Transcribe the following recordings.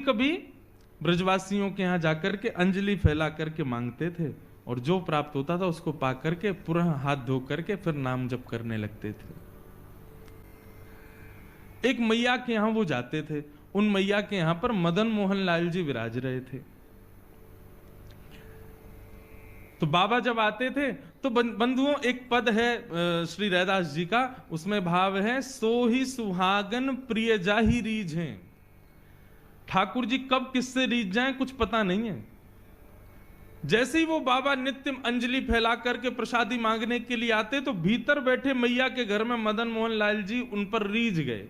कभी ब्रजवासियों के यहाँ जाकर के अंजलि फैला करके मांगते थे और जो प्राप्त होता था उसको पा करके पुनः हाथ धो करके फिर नाम जप करने लगते थे। एक मैया के यहां वो जाते थे, उन मैया के यहां पर मदन मोहन लाल जी विराज रहे थे। तो बाबा जब आते थे तो बंधुओं एक पद है श्री रैदास जी का, उसमें भाव है, सो ही सुहागन प्रिय जाही रीझ हैं। ठाकुर जी कब किससे रीझ जाएं कुछ पता नहीं है। जैसे ही वो बाबा नित्य अंजलि फैला करके प्रसादी मांगने के लिए आते तो भीतर बैठे मैया के घर में मदन मोहन लाल जी उन पर रीझ गए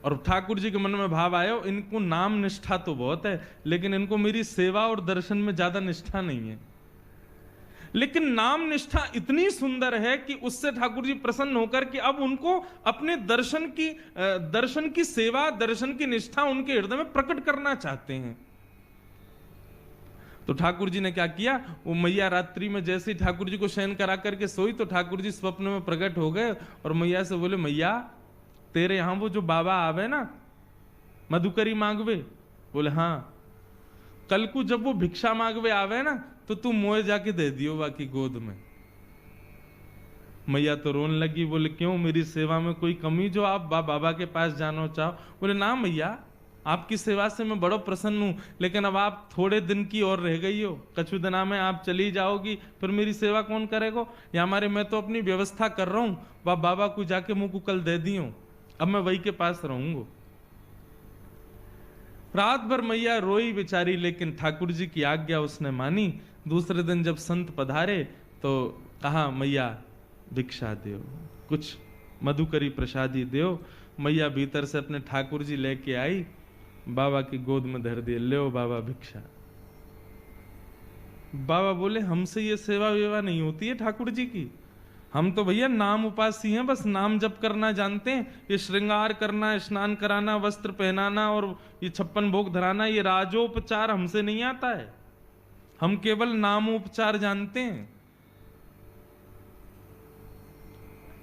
और ठाकुर जी के मन में भाव आया, इनको नाम निष्ठा तो बहुत है लेकिन इनको मेरी सेवा और दर्शन में ज्यादा निष्ठा नहीं है। लेकिन नाम निष्ठा इतनी सुंदर है कि उससे ठाकुर जी प्रसन्न होकर कि अब उनको अपने दर्शन की सेवा, दर्शन की निष्ठा उनके हृदय में प्रकट करना चाहते हैं। तो ठाकुर जी ने क्या किया, वो मैया रात्रि में जैसे ही ठाकुर जी को शयन करा करके सोई तो ठाकुर जी स्वप्न में प्रकट हो गए और मैया से बोले, मैया तेरे यहां वो जो बाबा आवे ना मधुकरी मांगवे, बोले हाँ, कल को जब वो भिक्षा मांगवे आवे ना तो तू मोए जाके दे दियो बाकी गोद में। मैया तो रोने लगी, बोले क्यों, मेरी सेवा में कोई कमी जो आप बाबा के पास जाना चाहो? बोले ना मैया, आपकी सेवा से मैं बड़ा प्रसन्न हूं, लेकिन अब आप थोड़े दिन की और रह गई हो, कछु दिना में आप चली जाओगी, फिर मेरी सेवा कौन करेगा? या हमारे मैं तो अपनी व्यवस्था कर रहा हूं, बाबा को जाके मुंह को कल दे दी हूं, अब मैं वही के पास रहूंगा। रात भर मैया रोई बेचारी, लेकिन ठाकुर जी की आज्ञा उसने मानी। दूसरे दिन जब संत पधारे तो कहा, मैया भिक्षा दो, कुछ मधुकरी प्रसादी दो। मैया भीतर से अपने ठाकुर जी लेके आई, बाबा की गोद में धर दिए, ले बाबा भिक्षा। बाबा बोले, हमसे ये सेवा वेवा नहीं होती है ठाकुर जी की, हम तो भैया नाम उपासी हैं, बस नाम जप करना जानते हैं। ये श्रृंगार करना, स्नान कराना, वस्त्र पहनाना और ये 56 भोग धराना, ये राजोपचार हमसे नहीं आता है, हम केवल नामोपचार जानते हैं।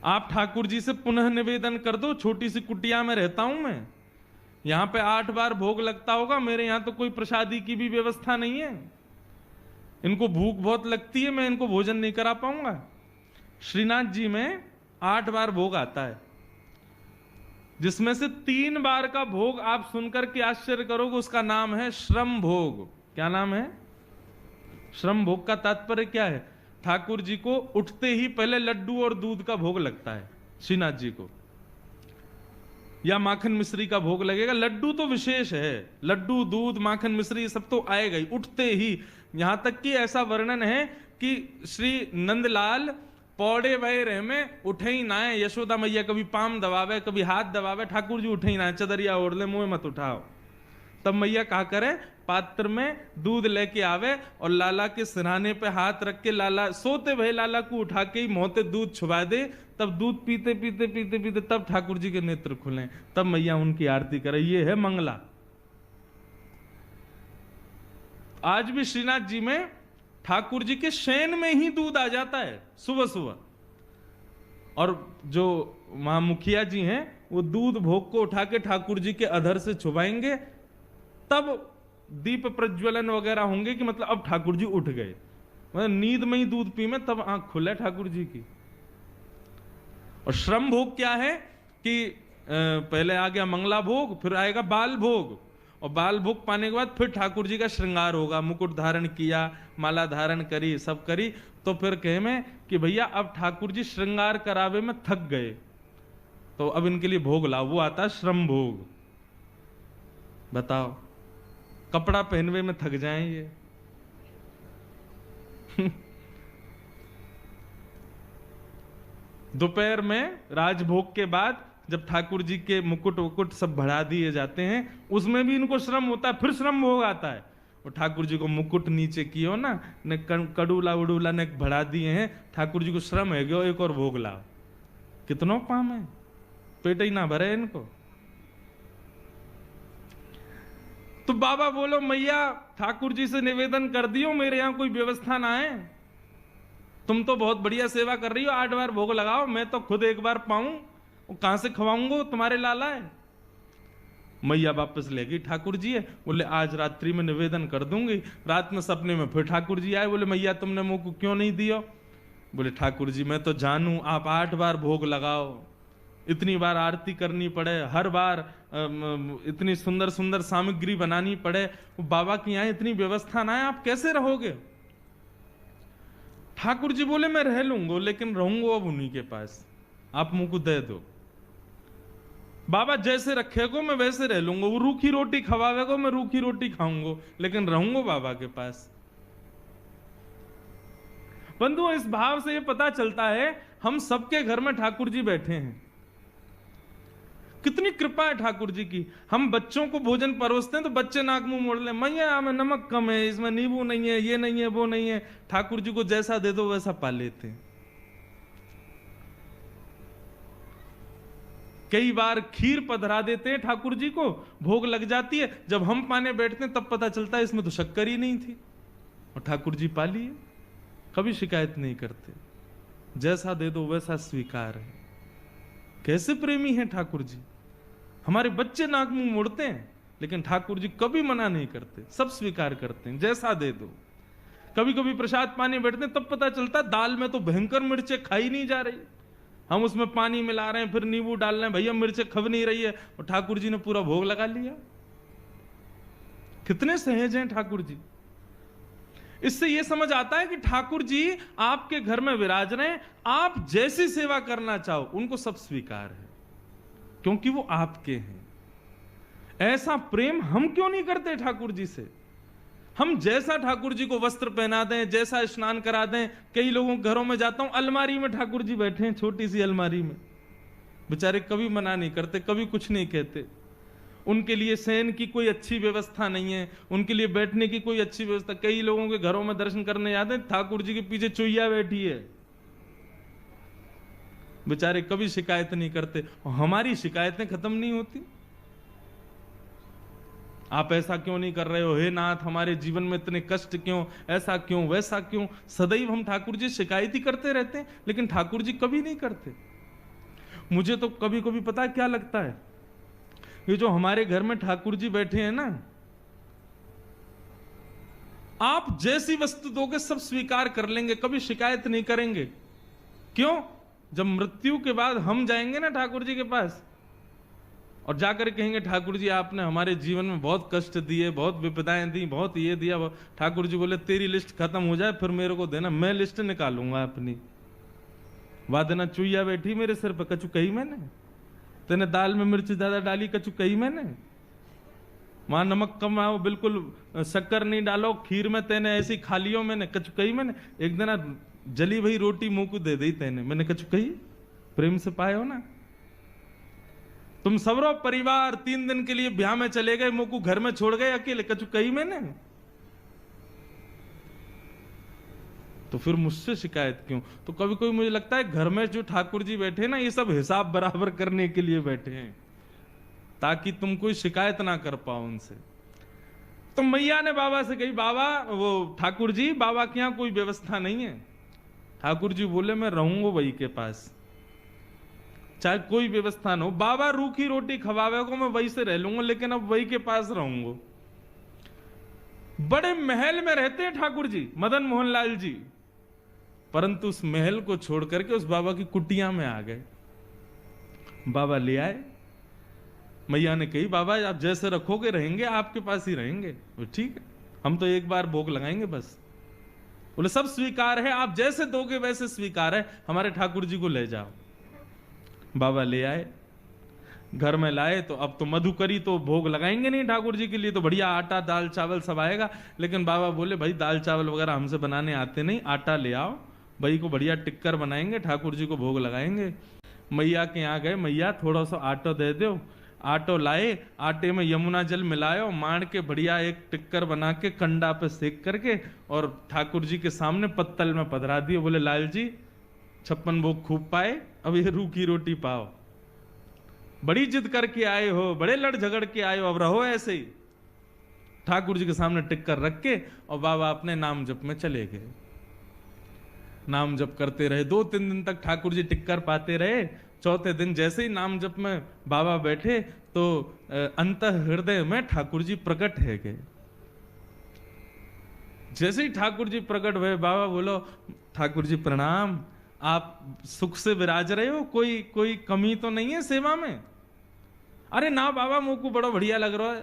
आप ठाकुर जी से पुनः निवेदन कर दो, छोटी सी कुटिया में रहता हूं मैं, यहां पे 8 बार भोग लगता होगा, मेरे यहां तो कोई प्रसादी की भी व्यवस्था नहीं है, इनको भूख बहुत लगती है, मैं इनको भोजन नहीं करा पाऊंगा। श्रीनाथ जी में 8 बार भोग आता है, जिसमें से 3 बार का भोग आप सुनकर के आश्चर्य करोगे, उसका नाम है श्रम भोग। क्या नाम है? श्रम भोग का तात्पर्य क्या है? ठाकुर जी को उठते ही पहले लड्डू और दूध का भोग लगता है श्रीनाथ जी को, या माखन मिश्री का भोग लगेगा। लड्डू तो विशेष है, लड्डू दूध माखन मिश्री ये सब तो आएगा ही उठते ही। यहां तक कि ऐसा वर्णन है कि श्री नंदलाल पौड़े वह रहे में उठे ही ना है, यशोदा मैया कभी पाम दबावे कभी हाथ दबावे, ठाकुर जी उठे ही ना है, चदरिया ओढ़ ले, मुंह मत उठाओ। तब मैया कहा करे, पात्र में दूध लेके आवे और लाला के सिरहाने पे हाथ रख के लाला सोते भय लाला को उठा के ही मोहते दूध छुपा दे, तब दूध पीते पीते पीते पीते तब ठाकुर जी के नेत्र खुले, तब मैया उनकी आरती करे। ये है मंगला। आज भी श्रीनाथ जी में ठाकुर जी के शयन में ही दूध आ जाता है सुबह सुबह, और जो वहां मुखिया जी हैं वो दूध भोग को उठा के ठाकुर जी के अधर से छुपाएंगे, तब दीप प्रज्वलन वगैरह होंगे कि मतलब अब ठाकुर जी उठ गए, मतलब नींद में ही दूध पी में तब आंख खुले ठाकुर जी की। और श्रम भोग क्या है कि पहले आ गया मंगला भोग, फिर आएगा बाल भोग, और बाल भोग पाने के बाद फिर ठाकुर जी का श्रृंगार होगा, मुकुट धारण किया, माला धारण करी, सब करी, तो फिर कहे में कि भैया अब ठाकुर जी श्रृंगार करावे में थक गए, तो अब इनके लिए भोग लाओ, वो आता है श्रम भोग। बताओ, कपड़ा पहनवे में थक जाएं ये दोपहर में राजभोग के बाद जब ठाकुर जी के मुकुट वुकुट सब बढ़ा दिए जाते हैं, उसमें भी इनको श्रम होता है, फिर श्रम भोग आता है। और ठाकुर जी को मुकुट नीचे कियो ना, ने कड़ूला उड़ूला ने बढ़ा दिए हैं, ठाकुर जी को श्रम है गयो, एक और भोग लाओ। कितनों काम है, पेट ही ना भरे इनको। तो बाबा बोलो, मैया ठाकुर जी से निवेदन कर दियो, मेरे यहां कोई व्यवस्था ना है, तुम तो बहुत बढ़िया सेवा कर रही हो, 8 बार भोग लगाओ, मैं तो खुद एक बार पाऊं, कहां से खवाऊंगा, तुम्हारे लाला है। मैया वापस ले गई, ठाकुर जी है, बोले आज रात्रि में निवेदन कर दूंगी। रात में सपने में फिर ठाकुर जी आए, बोले मैया तुमने मुंह को क्यों नहीं दिया? बोले ठाकुर जी मैं तो जानू आप 8 बार भोग लगाओ, इतनी बार आरती करनी पड़े, हर बार इतनी सुंदर सुंदर सामग्री बनानी पड़े, बाबा की यहाँ इतनी व्यवस्था ना है, आप कैसे रहोगे? ठाकुर जी बोले मैं रह लूंगा, लेकिन रहूंगा अब उन्हीं के पास, आप मुंह को दे दो। बाबा जैसे रखेगो मैं वैसे रह लूंगा, वो रूखी रोटी खवावेगो मैं रूखी रोटी खाऊंगा, लेकिन रहूंगा बाबा के पास। बंधुओं इस भाव से ये पता चलता है हम सबके घर में ठाकुर जी बैठे हैं। कितनी कृपा है ठाकुर जी की। हम बच्चों को भोजन परोसते हैं तो बच्चे नाक मुंह मोड़ ले, मैया में नमक कम है, इसमें नींबू नहीं है, ये नहीं है, वो नहीं है। ठाकुर जी को जैसा दे दो वैसा पा लेते हैं। कई बार खीर पधरा देते हैं ठाकुर जी को, भोग लग जाती है, जब हम पाने बैठते हैं तब पता चलता है इसमें तो शक्कर ही नहीं थी, और ठाकुर जी पा लिए। कभी शिकायत नहीं करते, जैसा दे दो वैसा स्वीकार है। कैसे प्रेमी हैं ठाकुर जी। हमारे बच्चे नाक मुंह मोड़ते हैं, लेकिन ठाकुर जी कभी मना नहीं करते, सब स्वीकार करते हैं, जैसा दे दो। कभी कभी प्रसाद पाने बैठते हैं तब पता चलता दाल में तो भयंकर मिर्चें खाई नहीं जा रही, हम उसमें पानी मिला रहे हैं, फिर नींबू डाल रहे हैं, भैया मिर्चें खब नहीं रही है, और ठाकुर जी ने पूरा भोग लगा लिया। कितने सहज हैं ठाकुर जी। इससे यह समझ आता है कि ठाकुर जी आपके घर में विराज रहे हैं, आप जैसी सेवा करना चाहो उनको सब स्वीकार है, क्योंकि वो आपके हैं। ऐसा प्रेम हम क्यों नहीं करते ठाकुर जी से। हम जैसा ठाकुर जी को वस्त्र पहना दें, जैसा स्नान करा दें। कई लोगों के घरों में जाता हूं, अलमारी में ठाकुर जी बैठे हैं, छोटी सी अलमारी में, बेचारे कभी मना नहीं करते, कभी कुछ नहीं कहते। उनके लिए शयन की कोई अच्छी व्यवस्था नहीं है, उनके लिए बैठने की कोई अच्छी व्यवस्था। कई लोगों के घरों में दर्शन करने जाते हैं, ठाकुर जी के पीछे चुईया बैठी है, बेचारे कभी शिकायत नहीं करते। हमारी शिकायतें खत्म नहीं होती। आप ऐसा क्यों नहीं कर रहे हो, हे नाथ हमारे जीवन में इतने कष्ट क्यों, ऐसा क्यों वैसा क्यों। सदैव हम ठाकुर जी शिकायत ही करते रहते हैं, लेकिन ठाकुर जी कभी नहीं करते। मुझे तो कभी कभी पता है क्या लगता है, ये जो हमारे घर में ठाकुर जी बैठे हैं ना, आप जैसी वस्तु दोगे सब स्वीकार कर लेंगे, कभी शिकायत नहीं करेंगे। क्यों? जब मृत्यु के बाद हम जाएंगे ना ठाकुर जी के पास, और जाकर कहेंगे ठाकुर जी आपने हमारे जीवन में बहुत कष्ट दिए, बहुत विपदाएं दी, बहुत ये दिया। ठाकुर जी बोले तेरी लिस्ट खत्म हो जाए फिर मेरे को देना, मैं लिस्ट निकालूंगा अपनी। वादना चुईया बैठी मेरे सिर पर, कचू कही मैंने, तेने दाल में मिर्च ज्यादा डाली, कचू कही मैंने, वहां नमक कम आओ, बिल्कुल शक्कर नहीं डालो, खीर में तेने ऐसी खा लियो मैंने, कचू कही मैंने। एक दिन जली भई रोटी मुंह को दे दी तेने, मैंने कचू कही। प्रेम से पाए हो ना। तुम सबरो परिवार 3 दिन के लिए ब्याह में चले गए, मुंह को घर में छोड़ गए अकेले, कचू कही मैंने। तो फिर मुझसे शिकायत क्यों। तो कभी कोई मुझे लगता है घर में जो ठाकुर जी बैठे ना, ये सब हिसाब बराबर करने के लिए बैठे हैं, ताकि तुम कोई शिकायत ना कर पाओ उनसे। तो मैया ने बाबा से कही, बाबा वो ठाकुर जी बाबा के यहां कोई व्यवस्था नहीं है। ठाकुर जी बोले मैं रहूंगा वही के पास, चाहे कोई व्यवस्था न हो। बाबा रूखी रोटी खवावे को मैं वही से रह लूंगा, लेकिन अब वही के पास रहूंगा। बड़े महल में रहते हैं ठाकुर जी, मदन मोहन लाल जी, परंतु उस महल को छोड़ करके उस बाबा की कुटिया में आ गए। बाबा ले आए, मैया ने कही बाबा आप जैसे रखोगे रहेंगे, आपके पास ही रहेंगे। ठीक है, हम तो एक बार भोग लगाएंगे बस। बोले सब स्वीकार है, आप जैसे दोगे वैसे स्वीकार है, हमारे ठाकुर जी को ले जाओ। बाबा ले आए, घर में लाए, तो अब तो मधुकरी तो भोग लगाएंगे नहीं ठाकुर जी के लिए, तो बढ़िया आटा दाल चावल सब आएगा। लेकिन बाबा बोले भाई दाल चावल वगैरह हमसे बनाने आते नहीं, आटा ले आओ, भाई को बढ़िया टिक्कर बनाएंगे, ठाकुर जी को भोग लगाएंगे। मैया के यहाँ गए, मैया थोड़ा सा आटो दे दो। आटो लाए, आटे में यमुना जल मिलायो, मार के बढ़िया एक टिक्कर बना के कंडा पे सेक करके और ठाकुर जी के सामने पत्तल में पधरा दिए। बोले लाल जी 56 भोग खूब पाए, अब ये रूखी रोटी पाओ। बड़ी जिद करके आए हो, बड़े लड़ झगड़ के आए हो, अब रहो ऐसे ही। ठाकुर जी के सामने टिक्कर रख के और बाबा अपने नाम जप में चले गए। नाम जप करते रहे, 2-3 दिन तक ठाकुर जी टिक्कर पाते रहे। चौथे दिन जैसे ही नाम जप में बाबा बैठे, तो तो अंतः हृदय में ठाकुर जी प्रकट है गए। जैसे ही ठाकुर जी प्रकट हुए, बाबा बोलो ठाकुर जी प्रणाम, आप सुख से विराज रहे हो, कोई कमी तो नहीं है सेवा में? अरे ना बाबा, मुझ को बड़ा बढ़िया लग रहा है,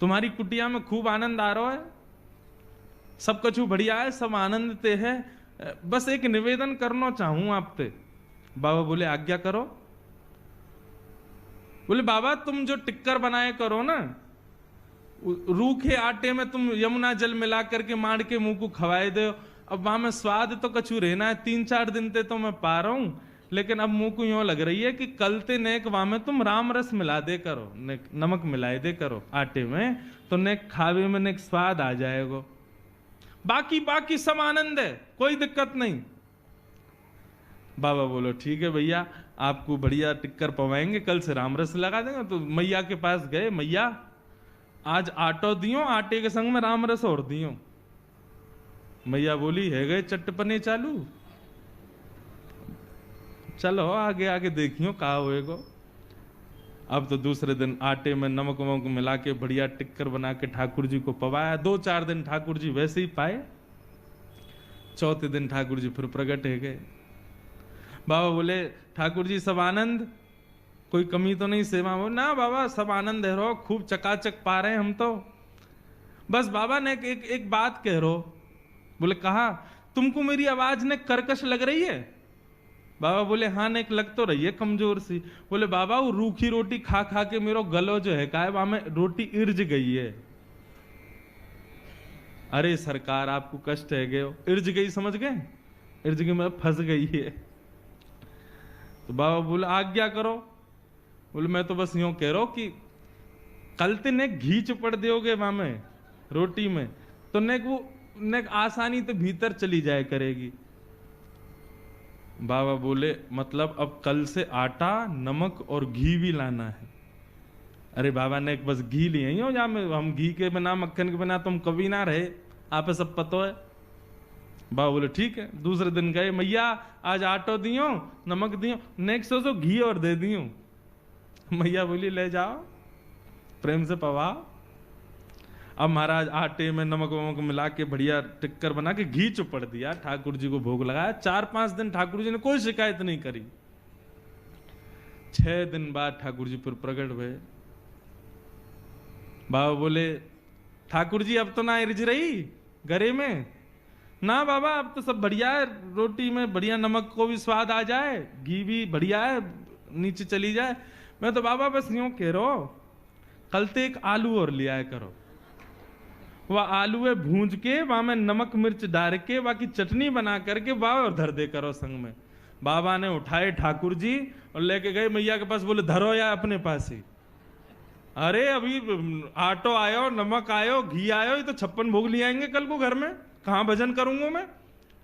तुम्हारी कुटिया में खूब आनंद आ रहा है, सब कुछ बढ़िया है, सब आनंद ते है, बस एक निवेदन करना चाहूं आप पे। बाबा बोले आज्ञा करो। बोले बाबा तुम जो टिक्कर बनाए करो ना, रूखे आटे में तुम यमुना जल मिला करके मार के मुंह को खवाए दो, अब वहां में स्वाद तो कछु रहना है, 3-4 दिन ते तो मैं पा रहा हूं, लेकिन अब मुंह को यूं लग रही है कि कल ते नेक वहां में तुम राम रस मिला दे करो, नमक मिलाए दे करो आटे में, तो नेक खावे में नेक स्वाद आ जाएगा। बाकी सब आनंद है, कोई दिक्कत नहीं। बाबा बोलो ठीक है भैया, आपको बढ़िया टिक्कर पवाएंगे, कल से राम रस लगा देंगे। तो मैया के पास गए, मैया आज आटो दियो, आटे के संग में राम रस और दियो। मैया बोली है गए चट्टपने चालू, चलो आगे आगे देखियो का होएगा। अब तो दूसरे दिन आटे में नमक वमक मिला के बढ़िया टिक्कर बना के ठाकुर जी को पवाया। 2-4 दिन ठाकुर जी वैसे ही पाए, चौथे दिन ठाकुर जी फिर प्रकट है गए। बाबा बोले ठाकुर जी सब आनंद, कोई कमी तो नहीं सेवा में? ना बाबा सब आनंद है रो, खूब चकाचक पा रहे हैं हम तो। बस बाबा ने एक बात कह रो। बोले कहा, तुमको मेरी आवाज ने कर्कश लग रही है? बाबा बोले हाँ ने लग तो रही है कमजोर सी। बोले बाबा वो रूखी रोटी खा खा के मेरो गलो जो है का वहां में रोटी इर्ज गई है। अरे सरकार आपको कष्ट है गए, इर्ज गई समझ गए, इर्ज गई मतलब फंस गई है। तो बाबा बोले आज्ञा करो। बोले मैं तो बस यूं कह रहा हूं कि कल ते ने घी चुपड़ दोगे वहां में रोटी में, तो नेक वो नेक आसानी तो भीतर चली जाए करेगी। बाबा बोले मतलब अब कल से आटा नमक और घी भी लाना है। अरे बाबा ने बस घी लिए ही हो, या हम घी के बिना मक्खन के बिना तुम कभी ना रहे, आप सब पता है। बाबा बोले ठीक है। दूसरे दिन गए, मैया आज आटो दियो नमक दियो, नेक्स्ट तो घी और दे दियो। मैया बोली ले जाओ प्रेम से पवाओ। अब महाराज आटे में नमक वमक मिला के बढ़िया टिक्कर बना के घी चुपड़ दिया, ठाकुर जी को भोग लगाया। 4-5 दिन ठाकुर जी ने कोई शिकायत नहीं करी। 6 दिन बाद ठाकुर जी फिर प्रकट हुए। बाबा बोले ठाकुर जी अब तो ना इर्ज रही गरे में? ना बाबा अब तो सब बढ़िया है, रोटी में बढ़िया नमक को भी स्वाद आ जाए, घी भी बढ़िया है, नीचे चली जाए। मैं तो बाबा बस यूं कह रहा हूं, कल तो एक आलू और ले आया करो, वह आलू है भूंज के वहां में नमक मिर्च डाल के बाकी चटनी बना करके बाबा और धर दे करो संग में। बाबा ने उठाए ठाकुर जी और लेके गए मैया के पास। बोले धरो या अपने पास ही। अरे अभी आटो आयो, नमक आयो, घी आयो, ये तो 56 भोग ले आएंगे कल को घर में, कहां भजन करूंगा मैं।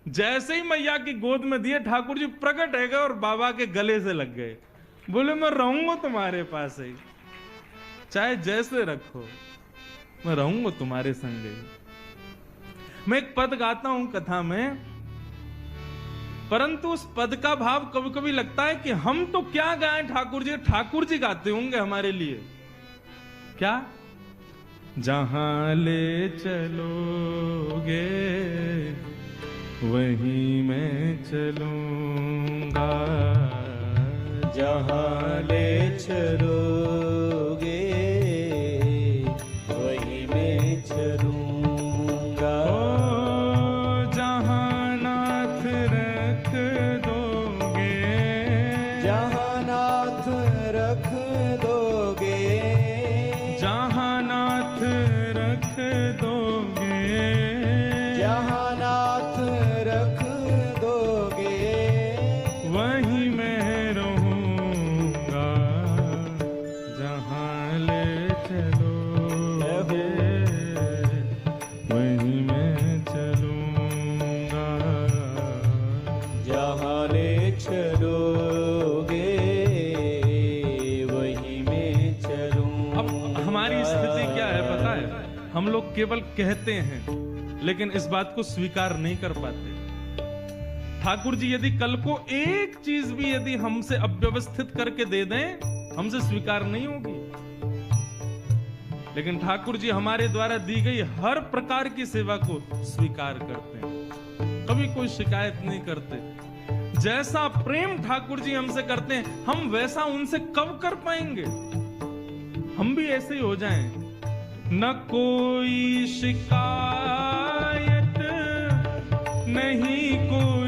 जैसे ही मैया की गोद में दिए ठाकुर जी प्रकट है गए और बाबा के गले से लग गए। बोले मैं रहूंगा तुम्हारे पास ही, चाहे जैसे रखो, मैं रहूंगा तुम्हारे संग। मैं एक पद गाता हूं कथा में, परंतु उस पद का भाव कभी कभी लगता है कि हम तो क्या गाएं ठाकुर जी गाते होंगे हमारे लिए। क्या? जहां ले चलोगे वहीं मैं चलूंगा, जहां ले चलोगे वहीं मैं चलूंगा। जहां नाथ रख दोगे, जहां नाथ रख दोगे, जहां नाथ रख दोगे, जहां नाथ रख दोगे वहीं मैं रहूंगा। जहां ले चलोगे वहीं मैं चलूंगा, जहां ले चलोगे वहीं मैं चलूंगा। अब हमारी स्थिति क्या है पता है? हम लोग केवल कहते हैं लेकिन इस बात को स्वीकार नहीं कर पाते। ठाकुर जी यदि कल को एक चीज भी यदि हमसे अव्यवस्थित करके दे दें हमसे स्वीकार नहीं होगी। लेकिन ठाकुर जी हमारे द्वारा दी गई हर प्रकार की सेवा को स्वीकार करते हैं, कभी कोई शिकायत नहीं करते। जैसा प्रेम ठाकुर जी हमसे करते हैं, हम वैसा उनसे कब कर पाएंगे? हम भी ऐसे ही हो जाएं। न कोई शिकायत नहीं कोई